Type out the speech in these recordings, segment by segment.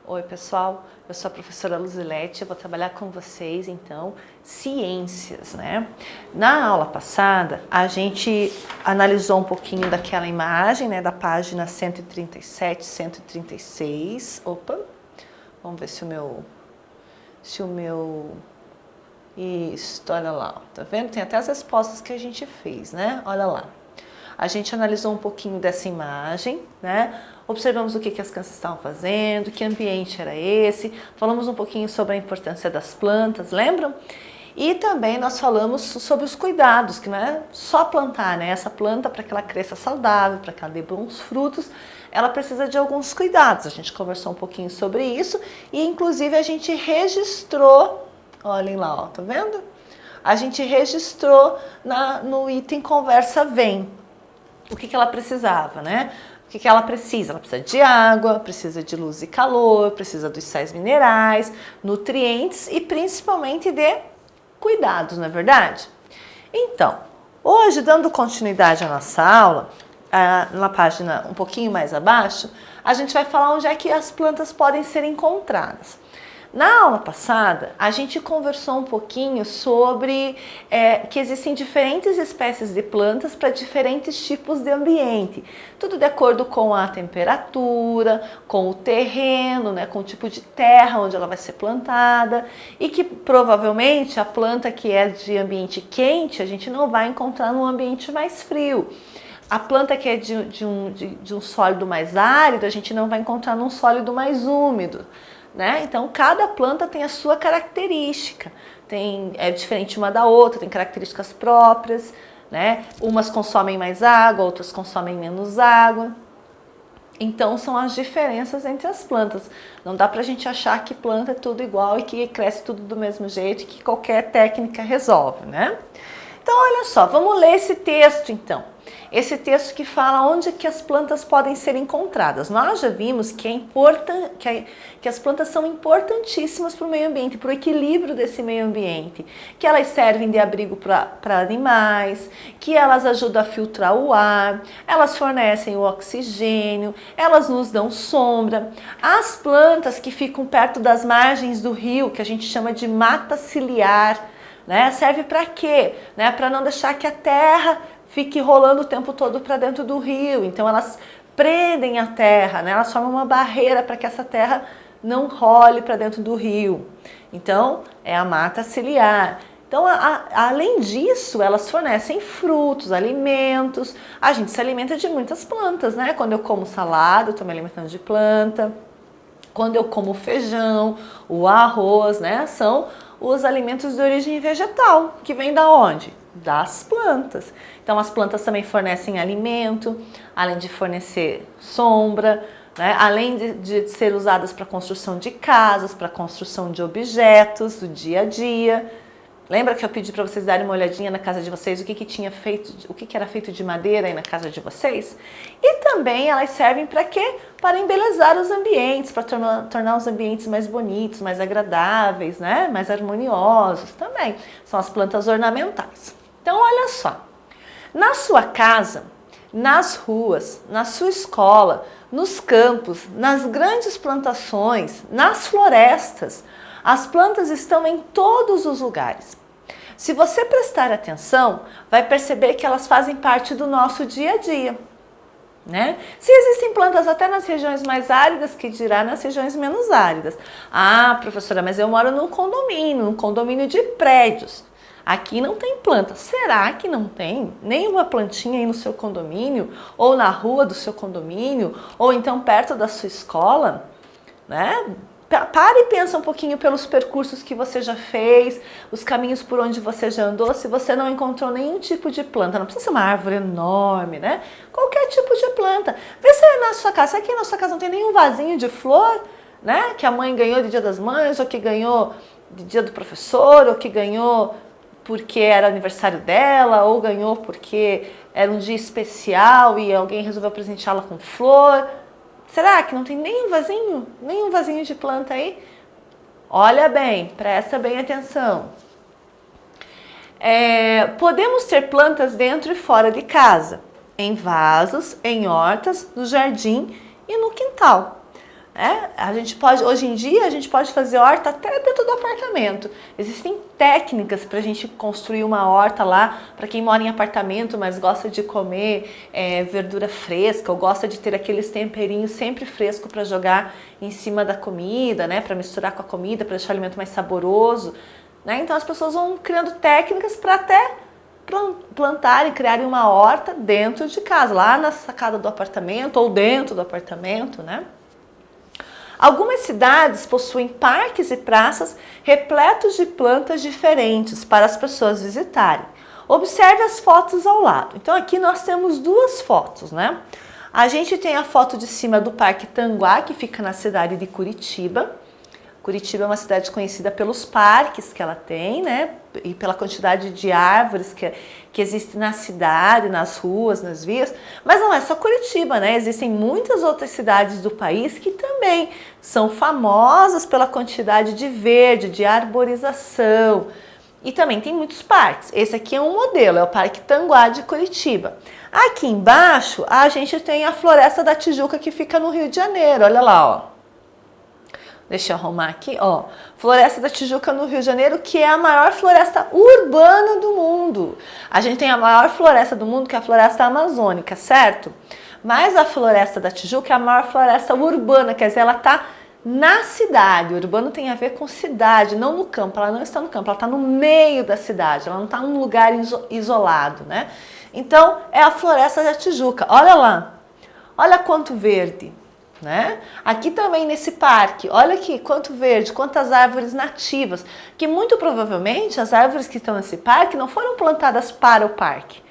Oi pessoal, eu sou a professora Luzilete, eu vou trabalhar com vocês então ciências, né? Na aula passada a gente analisou um pouquinho daquela imagem, né, da página 137, 136. Opa, vamos ver se o meu, isso, olha lá, tá vendo? Tem até as respostas que a gente fez, né? Olha lá. A gente analisou um pouquinho dessa imagem, né? Observamos o que as crianças estavam fazendo, que ambiente era esse, falamos um pouquinho sobre a importância das plantas, lembram? E também nós falamos sobre os cuidados, que não é só plantar, né? Essa planta, para que ela cresça saudável, para que ela dê bons frutos, ela precisa de alguns cuidados. A gente conversou um pouquinho sobre isso e inclusive a gente registrou, olhem lá, ó, tá vendo? A gente registrou no item Conversa Vem o que ela precisava, né? O que ela precisa? Ela precisa de água, precisa de luz e calor, precisa dos sais minerais, nutrientes e principalmente de cuidados, não é verdade? Então, hoje, dando continuidade à nossa aula, na página um pouquinho mais abaixo, a gente vai falar onde é que as plantas podem ser encontradas. Na aula passada, a gente conversou um pouquinho sobre que existem diferentes espécies de plantas para diferentes tipos de ambiente. Tudo de acordo com a temperatura, com o terreno, né, com o tipo de terra onde ela vai ser plantada. E que provavelmente a planta que é de ambiente quente, a gente não vai encontrar num ambiente mais frio. A planta que é de um sólido mais árido, a gente não vai encontrar num sólido mais úmido. Né? Então, cada planta tem a sua característica, é diferente uma da outra, tem características próprias, né? Umas consomem mais água, outras consomem menos água. Então, são as diferenças entre as plantas. Não dá pra gente achar que planta é tudo igual e que cresce tudo do mesmo jeito e que qualquer técnica resolve, né? Então, olha só, vamos ler esse texto então. Esse texto que fala onde que as plantas podem ser encontradas. Nós já vimos que que as plantas são importantíssimas para o meio ambiente, para o equilíbrio desse meio ambiente, que elas servem de abrigo para animais, que elas ajudam a filtrar o ar, elas fornecem o oxigênio, elas nos dão sombra. As plantas que ficam perto das margens do rio, que a gente chama de mata ciliar, né, serve para quê? Né, para não deixar que a terra fique rolando o tempo todo para dentro do rio. Então elas prendem a terra, né? Elas formam uma barreira para que essa terra não role para dentro do rio. Então é a mata ciliar. Então, além disso, elas fornecem frutos, alimentos. A gente se alimenta de muitas plantas, né? Quando eu como salada, eu estou me alimentando de planta. Quando eu como feijão, o arroz, né? São os alimentos de origem vegetal, que vem da onde? Das plantas. Então as plantas também fornecem alimento, além de fornecer sombra, né? Além de ser usadas para construção de casas, para construção de objetos do dia a dia. Lembra que eu pedi para vocês darem uma olhadinha na casa de vocês, o que era feito de madeira aí na casa de vocês? E também elas servem para quê? Para embelezar os ambientes, para tornar os ambientes mais bonitos, mais agradáveis, né? Mais harmoniosos também. São as plantas ornamentais. Então, olha só. Na sua casa, nas ruas, na sua escola, nos campos, nas grandes plantações, nas florestas, as plantas estão em todos os lugares. Se você prestar atenção, vai perceber que elas fazem parte do nosso dia a dia, né? Se existem plantas até nas regiões mais áridas, que dirá nas regiões menos áridas. Ah, professora, mas eu moro num condomínio de prédios. Aqui não tem planta. Será que não tem nenhuma plantinha aí no seu condomínio? Ou na rua do seu condomínio? Ou então perto da sua escola? Né? Pare e pensa um pouquinho pelos percursos que você já fez, os caminhos por onde você já andou, se você não encontrou nenhum tipo de planta. Não precisa ser uma árvore enorme, né? Qualquer tipo de planta. Vê se na sua casa, será que na sua casa não tem nenhum vasinho de flor, né? Que a mãe ganhou de Dia das Mães, ou que ganhou de Dia do Professor, ou que ganhou porque era aniversário dela, ou ganhou porque era um dia especial e alguém resolveu presenteá-la com flor. Será que não tem nenhum vasinho de planta aí? Olha bem, presta bem atenção. Podemos ter plantas dentro e fora de casa, em vasos, em hortas, no jardim e no quintal. A gente pode, hoje em dia, a gente pode fazer horta até dentro do apartamento. Existem técnicas para a gente construir uma horta lá, para quem mora em apartamento, mas gosta de comer verdura fresca, ou gosta de ter aqueles temperinhos sempre fresco para jogar em cima da comida, né? Para misturar com a comida, para deixar o alimento mais saboroso. Né? Então as pessoas vão criando técnicas para até plantar e criarem uma horta dentro de casa, lá na sacada do apartamento ou dentro do apartamento, né? Algumas cidades possuem parques e praças repletos de plantas diferentes para as pessoas visitarem. Observe as fotos ao lado. Então aqui nós temos duas fotos, né? A gente tem a foto de cima do Parque Tanguá, que fica na cidade de Curitiba. Curitiba é uma cidade conhecida pelos parques que ela tem, né? E pela quantidade de árvores que existe na cidade, nas ruas, nas vias. Mas não é só Curitiba, né? Existem muitas outras cidades do país que também são famosas pela quantidade de verde, de arborização. E também tem muitos parques. Esse aqui é um modelo, é o Parque Tanguá de Curitiba. Aqui embaixo, a gente tem a Floresta da Tijuca, que fica no Rio de Janeiro. Olha lá, ó. Deixa eu arrumar aqui, ó. Floresta da Tijuca no Rio de Janeiro, que é a maior floresta urbana do mundo. A gente tem a maior floresta do mundo, que é a floresta amazônica, certo? Mas a Floresta da Tijuca é a maior floresta urbana, quer dizer, ela está na cidade. O urbano tem a ver com cidade, não no campo. Ela não está no campo, ela está no meio da cidade. Ela não está num lugar isolado, né? Então, é a Floresta da Tijuca. Olha lá, olha quanto verde. Né? Aqui também nesse parque, olha aqui quanto verde, quantas árvores nativas, que muito provavelmente as árvores que estão nesse parque não foram plantadas para o parque,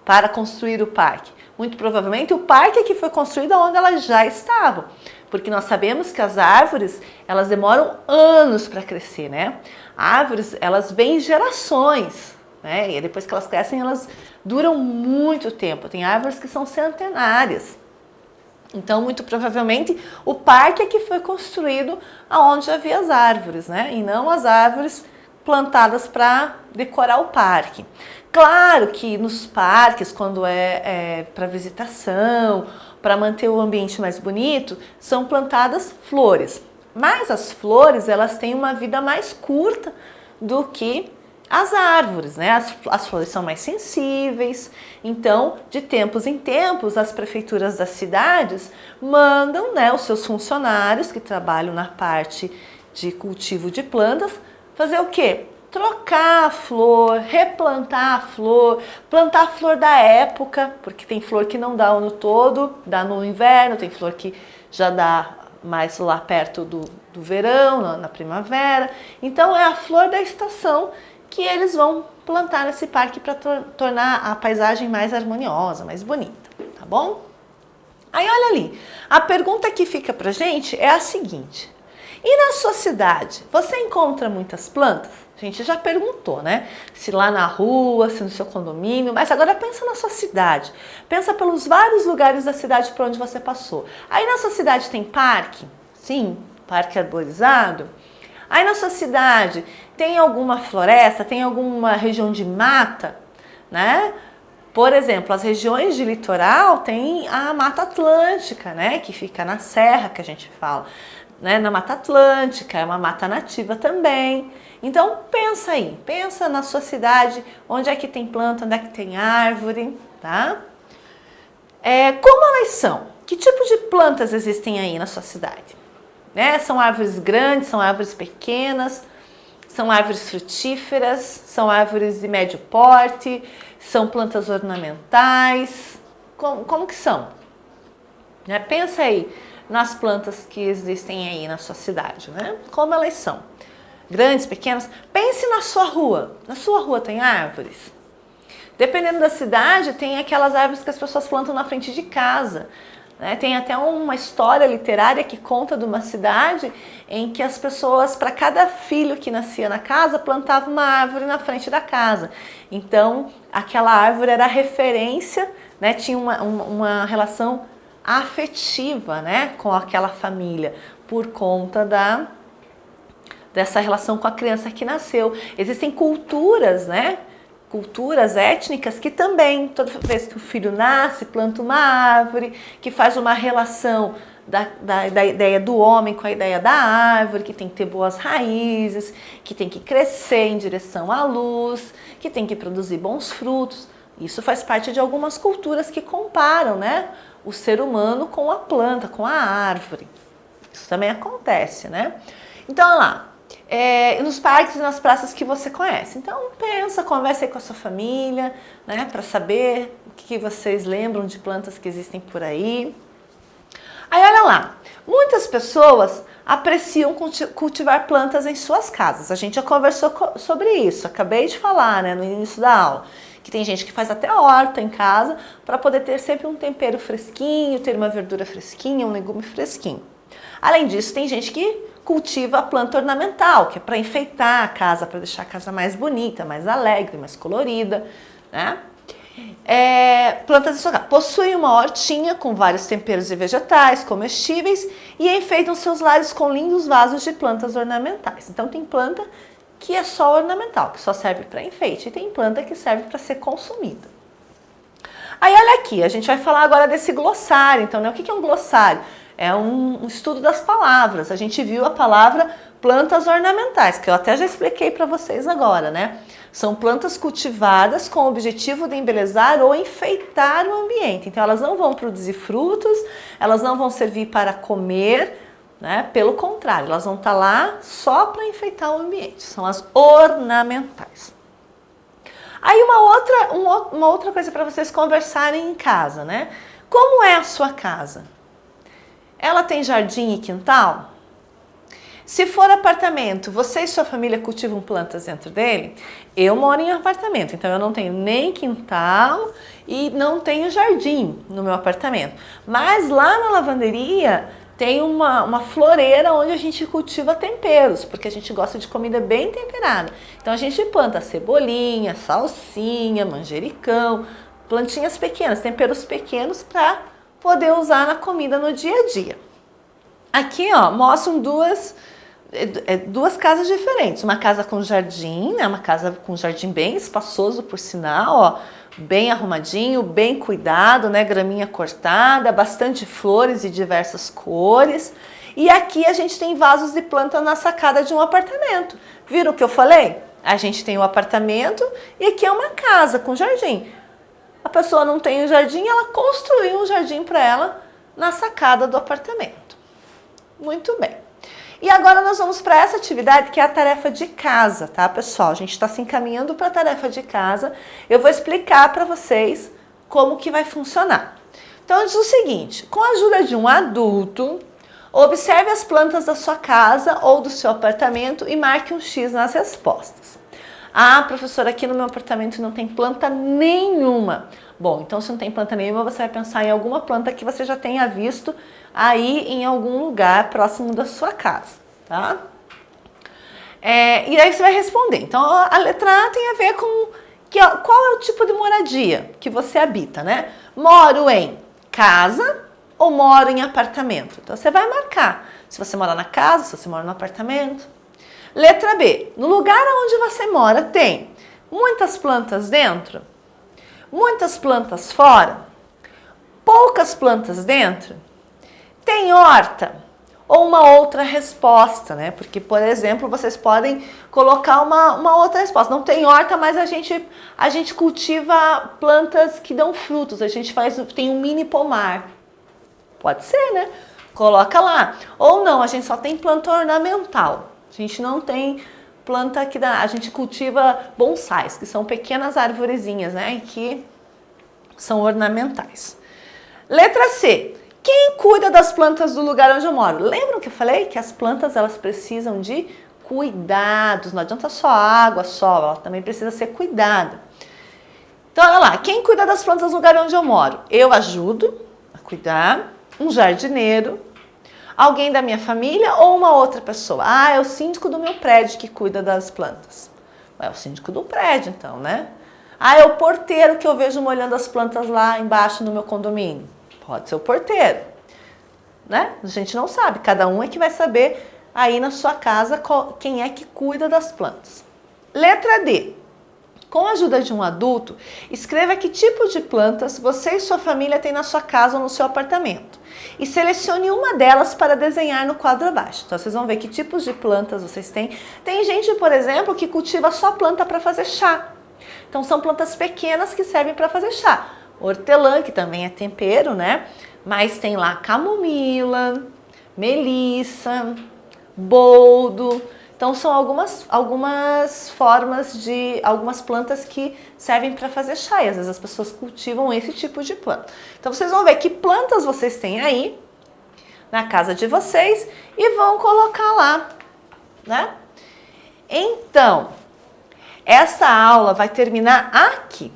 para construir o parque. Muito provavelmente o parque é que foi construído onde elas já estavam, porque nós sabemos que as árvores, elas demoram anos para crescer, né? Árvores, elas vêm em gerações, né? E depois que elas crescem, elas duram muito tempo. Tem árvores que são centenárias. Então, muito provavelmente, o parque é que foi construído onde havia as árvores, né? E não as árvores plantadas para decorar o parque. Claro que nos parques, quando é para visitação, para manter o ambiente mais bonito, são plantadas flores. Mas as flores, elas têm uma vida mais curta do que as árvores, né? As flores são mais sensíveis, então, de tempos em tempos, as prefeituras das cidades mandam, né, os seus funcionários que trabalham na parte de cultivo de plantas, fazer o quê? Trocar a flor, replantar a flor, plantar a flor da época, porque tem flor que não dá o ano todo, dá no inverno, tem flor que já dá mais lá perto do verão, na primavera. Então, é a flor da estação que eles vão plantar nesse parque para tornar a paisagem mais harmoniosa, mais bonita, tá bom? Aí olha ali, a pergunta que fica pra gente é a seguinte: e na sua cidade, você encontra muitas plantas? A gente já perguntou, né? Se lá na rua, se no seu condomínio, mas agora pensa na sua cidade. Pensa pelos vários lugares da cidade por onde você passou. Aí na sua cidade tem parque? Sim, parque arborizado. Aí na sua cidade tem alguma floresta, tem alguma região de mata, né? Por exemplo, as regiões de litoral tem a Mata Atlântica, né? Que fica na serra, que a gente fala, né? Na Mata Atlântica, é uma mata nativa também. Então pensa aí, pensa na sua cidade, onde é que tem planta, onde é que tem árvore, tá? Como elas são? Que tipo de plantas existem aí na sua cidade? Né? São árvores grandes, são árvores pequenas, são árvores frutíferas, são árvores de médio porte, são plantas ornamentais. Como que são? Né? Pensa aí nas plantas que existem aí na sua cidade, né? Como elas são? Grandes, pequenas? Pense na sua rua. Na sua rua tem árvores? Dependendo da cidade, tem aquelas árvores que as pessoas plantam na frente de casa. Tem até uma história literária que conta de uma cidade em que as pessoas, para cada filho que nascia na casa, plantavam uma árvore na frente da casa. Então, aquela árvore era referência, né? Tinha uma relação afetiva, né, com aquela família, por conta dessa relação com a criança que nasceu. Existem culturas, né? Culturas étnicas que também, toda vez que o filho nasce, planta uma árvore, que faz uma relação da ideia do homem com a ideia da árvore, que tem que ter boas raízes, que tem que crescer em direção à luz, que tem que produzir bons frutos. Isso faz parte de algumas culturas que comparam, né, o ser humano com a planta, com a árvore. Isso também acontece, né? Então, olha lá, nos parques e nas praças que você conhece. Então, pensa, conversa aí com a sua família, né, para saber o que vocês lembram de plantas que existem por aí. Aí, olha lá, muitas pessoas apreciam cultivar plantas em suas casas. A gente já conversou sobre isso, acabei de falar, né, no início da aula, que tem gente que faz até horta em casa para poder ter sempre um tempero fresquinho, ter uma verdura fresquinha, um legume fresquinho. Além disso, tem gente que cultiva a planta ornamental, que é para enfeitar a casa, para deixar a casa mais bonita, mais alegre, mais colorida, né? Plantas de sua casa. Possuem uma hortinha com vários temperos e vegetais comestíveis e enfeitam seus lares com lindos vasos de plantas ornamentais. Então tem planta que é só ornamental, que só serve para enfeite, e tem planta que serve para ser consumida. Aí olha aqui, a gente vai falar agora desse glossário. Então, né, o que é um glossário? É um estudo das palavras. A gente viu a palavra plantas ornamentais, que eu até já expliquei para vocês agora, né? São plantas cultivadas com o objetivo de embelezar ou enfeitar o ambiente. Então, elas não vão produzir frutos, elas não vão servir para comer, né? Pelo contrário, elas vão estar lá só para enfeitar o ambiente. São as ornamentais. Aí uma outra coisa para vocês conversarem em casa, né? Como é a sua casa? Ela tem jardim e quintal? Se for apartamento, você e sua família cultivam plantas dentro dele? Eu moro em apartamento, então eu não tenho nem quintal e não tenho jardim no meu apartamento. Mas lá na lavanderia tem uma floreira onde a gente cultiva temperos, porque a gente gosta de comida bem temperada. Então a gente planta cebolinha, salsinha, manjericão, plantinhas pequenas, temperos pequenos para poder usar na comida no dia a dia. Aqui, ó, mostram duas casas diferentes. Uma casa com jardim, né? Uma casa com jardim bem espaçoso, por sinal, ó, bem arrumadinho, bem cuidado, né? Graminha cortada, bastante flores de diversas cores. E aqui a gente tem vasos de planta na sacada de um apartamento. Viram o que eu falei? A gente tem um apartamento e aqui é uma casa com jardim. A pessoa não tem um jardim, ela construiu um jardim para ela na sacada do apartamento. Muito bem. E agora nós vamos para essa atividade que é a tarefa de casa, tá, pessoal? A gente está se encaminhando para a tarefa de casa. Eu vou explicar para vocês como que vai funcionar. Então, diz o seguinte, com a ajuda de um adulto, observe as plantas da sua casa ou do seu apartamento e marque um X nas respostas. Ah, professora, aqui no meu apartamento não tem planta nenhuma. Bom, então se não tem planta nenhuma, você vai pensar em alguma planta que você já tenha visto aí em algum lugar próximo da sua casa, tá? E aí você vai responder. Então, a letra A tem a ver com qual é o tipo de moradia que você habita, né? Moro em casa ou moro em apartamento? Então, você vai marcar se você mora na casa, se você mora no apartamento. Letra B, no lugar onde você mora tem muitas plantas dentro, muitas plantas fora, poucas plantas dentro, tem horta ou uma outra resposta, né? Porque, por exemplo, vocês podem colocar uma outra resposta. Não tem horta, mas a gente cultiva plantas que dão frutos, tem um mini pomar. Pode ser, né? Coloca lá. Ou não, a gente só tem planta ornamental. A gente não tem planta que a gente cultiva bonsais, que são pequenas arvorezinhas, né? Que são ornamentais. Letra C. Quem cuida das plantas do lugar onde eu moro? Lembram que eu falei que as plantas elas precisam de cuidados? Não adianta só água, só, ela também precisa ser cuidada. Então, olha lá. Quem cuida das plantas do lugar onde eu moro? Eu ajudo a cuidar, um jardineiro, alguém da minha família ou uma outra pessoa? Ah, é o síndico do meu prédio que cuida das plantas. É o síndico do prédio, então, né? Ah, é o porteiro que eu vejo molhando as plantas lá embaixo no meu condomínio. Pode ser o porteiro, né? A gente não sabe, cada um é que vai saber aí na sua casa quem é que cuida das plantas. Letra D. Com a ajuda de um adulto, escreva que tipo de plantas você e sua família têm na sua casa ou no seu apartamento. e selecione uma delas para desenhar no quadro abaixo. Então vocês vão ver que tipos de plantas vocês têm. Tem gente, por exemplo, que cultiva só planta para fazer chá. Então são plantas pequenas que servem para fazer chá. Hortelã, que também é tempero, né? Mas tem lá camomila, melissa, boldo. Então são algumas formas de algumas plantas que servem para fazer chá. E às vezes as pessoas cultivam esse tipo de planta. Então vocês vão ver que plantas vocês têm aí na casa de vocês e vão colocar lá, né? Então, essa aula vai terminar aqui.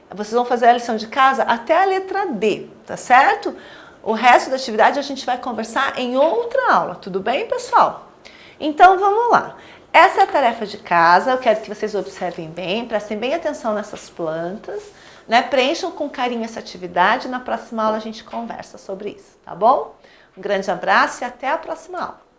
Vocês vão fazer a lição de casa até a letra D, tá certo? O resto da atividade a gente vai conversar em outra aula, tudo bem, pessoal? Então, vamos lá. Essa é a tarefa de casa, eu quero que vocês observem bem, prestem bem atenção nessas plantas, né? Preencham com carinho essa atividade, na próxima aula a gente conversa sobre isso, tá bom? Um grande abraço e até a próxima aula.